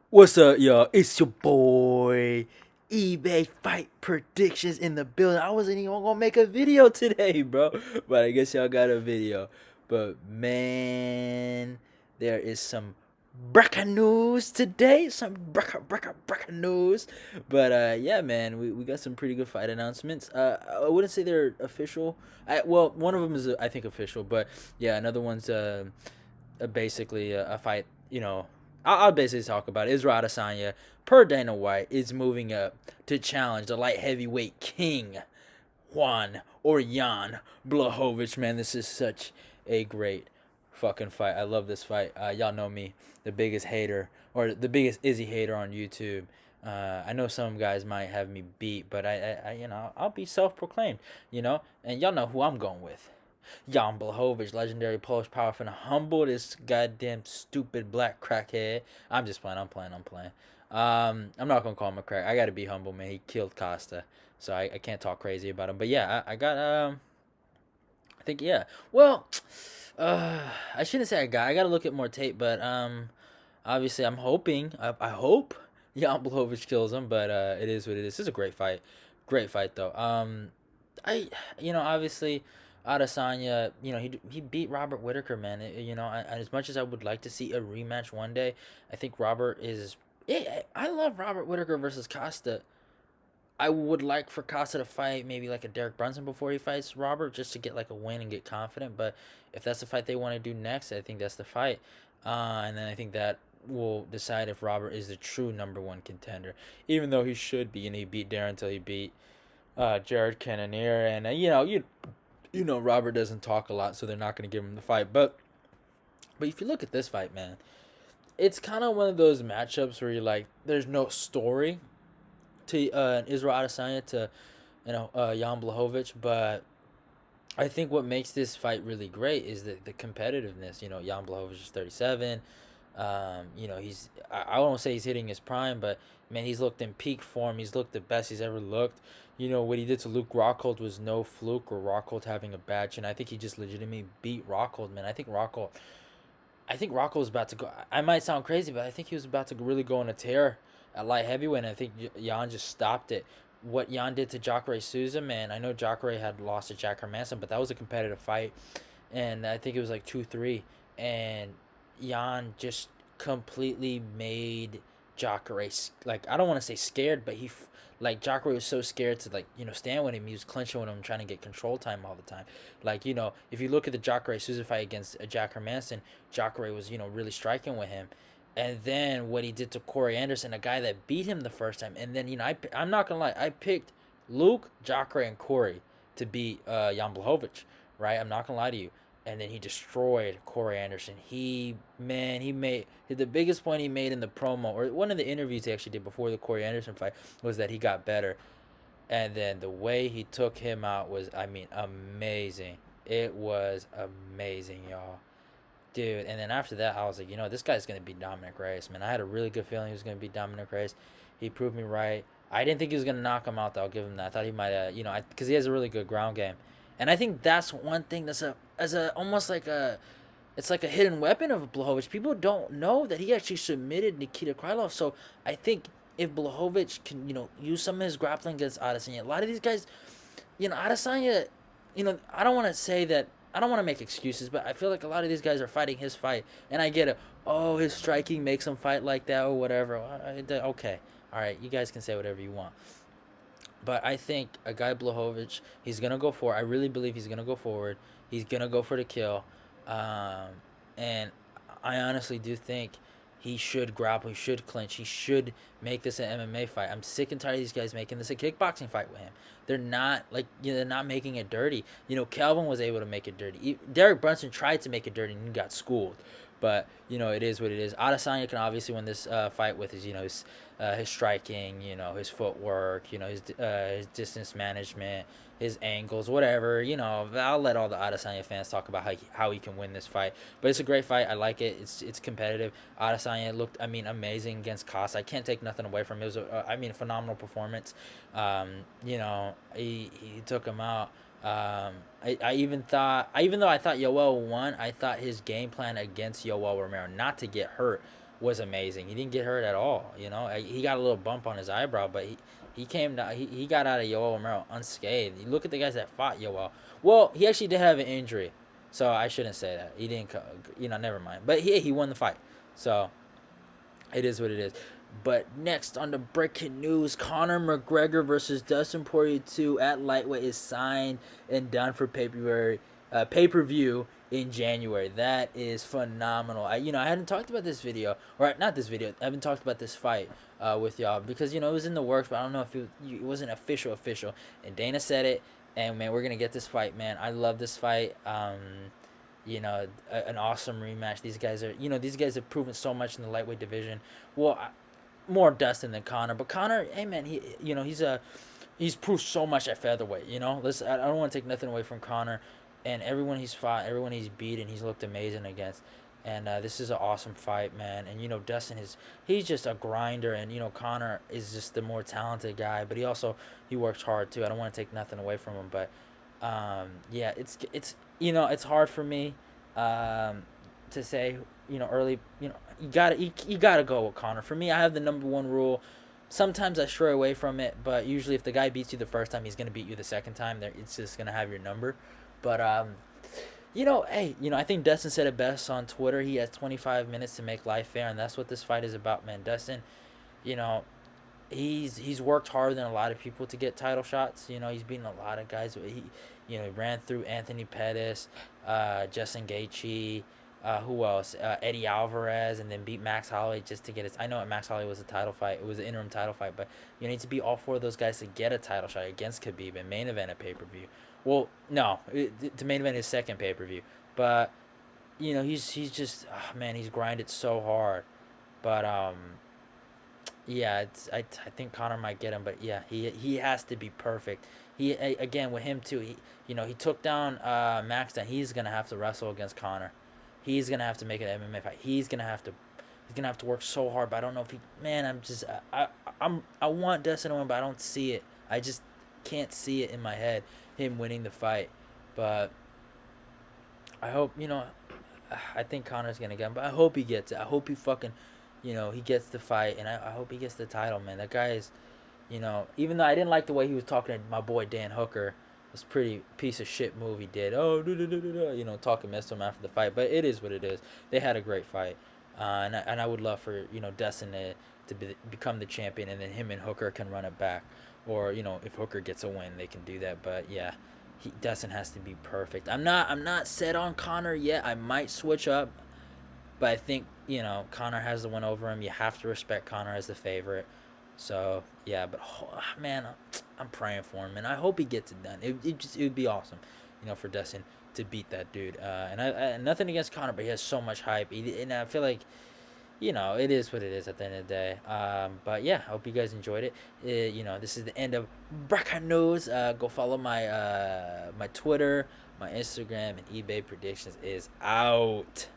What's up, y'all? It's your boy, eBay Fight Predictions in the building. I wasn't even gonna make a video today, bro, but I guess y'all got a video. But man, there is some breaking news today. Some breaking news. But yeah, man, we got some pretty good fight announcements. I wouldn't say they're official. Well, one of them is I think official, but yeah, another one's basically a fight. I'll basically talk about it. Israel Adesanya, per Dana White, is moving up to challenge the light heavyweight king, Juan or Jan Błachowicz. Man, this is such a great fucking fight. I love this fight. Y'all know me, the biggest hater or the biggest Izzy hater on YouTube. I know some guys might have me beat, but I'll be self-proclaimed, and y'all know who I'm going with. Jan Błachowicz, legendary Polish power finna humble this goddamn stupid black crackhead. I'm just playing. I'm playing. I'm not gonna call him a crack. I gotta be humble, man. He killed Costa, so I can't talk crazy about him. But yeah, I got I think yeah. Well, I shouldn't say I gotta look at more tape, but obviously I'm hoping. I hope Jan Błachowicz kills him, but it is what it is. This is a great fight though. I obviously Adesanya, he beat Robert Whitaker, man. As much as I would like to see a rematch one day, I think Robert is. Yeah, I love Robert Whitaker versus Costa. I would like for Costa to fight maybe like a Derek Brunson before he fights Robert, just to get like a win and get confident. But if that's the fight they want to do next, I think that's the fight. And then I think that will decide if Robert is the true number one contender, even though he should be. And he beat Darren until he beat Jared Cannonier, and Robert doesn't talk a lot, so they're not going to give him the fight. But if you look at this fight, man, it's kind of one of those matchups where you're like, there's no story to Israel Adesanya to Jan Blachowicz, but I think what makes this fight really great is the competitiveness. Jan Blachowicz is 37. I won't say he's hitting his prime, but man, he's looked in peak form. He's looked the best he's ever looked. What he did to Luke Rockhold was no fluke or Rockhold having a bad chin. I think he just legitimately beat Rockhold, man. I think Rockhold was about to go. I might sound crazy, but I think he was about to really go on a tear at light heavyweight. And I think Jan just stopped it. What Jan did to Jacare Souza, man. I know Jacare had lost to Jack Hermanson, but that was a competitive fight, and I think it was like 2-3, and Jan just completely made Jacare, like, I don't want to say scared, but like Jacare was so scared to, like, stand with him. He was clinching with him, trying to get control time all the time. Like, if you look at the Jacare Souza fight against Jack Hermanson, Jacare was really striking with him. And then what he did to Corey Anderson, a guy that beat him the first time. And then I'm not gonna lie, I picked Luke, Jacare, and Corey to beat Jan Blachowicz, right? I'm not gonna lie to you. And then he destroyed Corey Anderson. He made the biggest point he made in the promo, or one of the interviews he actually did before the Corey Anderson fight, was that he got better. And then the way he took him out was, I mean, amazing. It was amazing, y'all. Dude, and then after that, I was like, this guy's going to be Dominic Reyes, man. I had a really good feeling he was going to be Dominic Reyes. He proved me right. I didn't think he was going to knock him out, though. I'll give him that. I thought he might, because he has a really good ground game. And I think that's one thing that's almost like it's like a hidden weapon of Blachowicz. People don't know that he actually submitted Nikita Krylov. So I think if Blachowicz can, use some of his grappling against Adesanya, a lot of these guys, Adesanya, I don't want to say that. I don't want to make excuses, but I feel like a lot of these guys are fighting his fight, and I get it. Oh, his striking makes him fight like that or whatever. Okay, all right, you guys can say whatever you want. But I think a guy Blachowicz, he's gonna go for. I really believe he's gonna go forward. He's gonna go for the kill, um, and I honestly do think he should grapple. He should clinch. He should make this an MMA fight. I'm sick and tired of these guys making this a kickboxing fight with him. They're not they're not making it dirty. Calvin was able to make it dirty. Derek Brunson tried to make it dirty and he got schooled. But it is what it is. Adesanya can obviously win this fight with his striking, his footwork, his distance management, his angles, whatever. I'll let all the Adesanya fans talk about how he can win this fight. But it's a great fight. I like it. It's competitive. Adesanya looked, amazing against Costa. I can't take nothing away from him. It was a phenomenal performance. He took him out. I even though I thought Yoel won, I thought his game plan against Yoel Romero not to get hurt was amazing. He didn't get hurt at all. He got a little bump on his eyebrow, but he came down. He got out of Yoel Romero unscathed. You look at the guys that fought Yoel. Well, he actually did have an injury, so I shouldn't say that. He didn't. Never mind. But he won the fight, so it is what it is. But next on the breaking news, Conor McGregor versus Dustin Poirier 2 at lightweight is signed and done for pay-per-view in January. That is phenomenal. I hadn't talked about this video, or not this video. I haven't talked about this fight with y'all because it was in the works, but I don't know if it wasn't official. And Dana said it, and man, we're gonna get this fight, man. I love this fight. An awesome rematch. These guys have proven so much in the lightweight division. Well, more Dustin than Conor, but Conor, hey man, he's proved so much at featherweight. I don't want to take nothing away from Conor, and everyone he's fought, everyone he's beaten, he's looked amazing against. And this is an awesome fight, man. And Dustin he's just a grinder, and Conor is just the more talented guy, but he works hard too. I don't want to take nothing away from him, but yeah, it's hard for me to say early. You gotta go with Conor. For me, I have the number one rule. Sometimes I stray away from it, but usually if the guy beats you the first time, he's gonna beat you the second time. It's just gonna have your number. But hey, I think Dustin said it best on Twitter. He has 25 minutes to make life fair, and that's what this fight is about, man. Dustin, he's worked harder than a lot of people to get title shots. He's beaten a lot of guys. He ran through Anthony Pettis, Justin Gaethje, who else? Eddie Alvarez, and then beat Max Holloway just to get it. I know Max Holloway was a title fight. It was an interim title fight, but you need to beat all four of those guys to get a title shot against Khabib and main event a pay-per-view. Well, no, to main event his second pay-per-view. But, he's just, man, he's grinded so hard. But, yeah, I think Conor might get him, but yeah, he has to be perfect. Again, with him too, he took down Max, and he's gonna have to wrestle against Conor. He's gonna have to make an MMA fight. He's gonna have to work so hard. But I don't know if he. Man, I want Dustin to win, but I don't see it. I just can't see it in my head him winning the fight. But I hope I think Conor's gonna get him, but I hope he gets it. I hope he fucking, he gets the fight, and I hope he gets the title, man. That guy is, even though I didn't like the way he was talking to my boy Dan Hooker. It's pretty piece of shit move he did. Oh, talking mess to him after the fight. But it is what it is. They had a great fight, and I would love for Dustin to become the champion, and then him and Hooker can run it back, or if Hooker gets a win, they can do that. But yeah, Dustin has to be perfect. I'm not set on Conor yet. I might switch up, but I think Conor has the win over him. You have to respect Conor as the favorite. So yeah, but man, I'm praying for him, and I hope he gets it done. It would be awesome, for Dustin to beat that dude. And I nothing against Conor, but he has so much hype, and I feel like, it is what it is at the end of the day. But yeah, I hope you guys enjoyed it. This is the end of Breaking News. Go follow my my Twitter, my Instagram, and eBay predictions is out.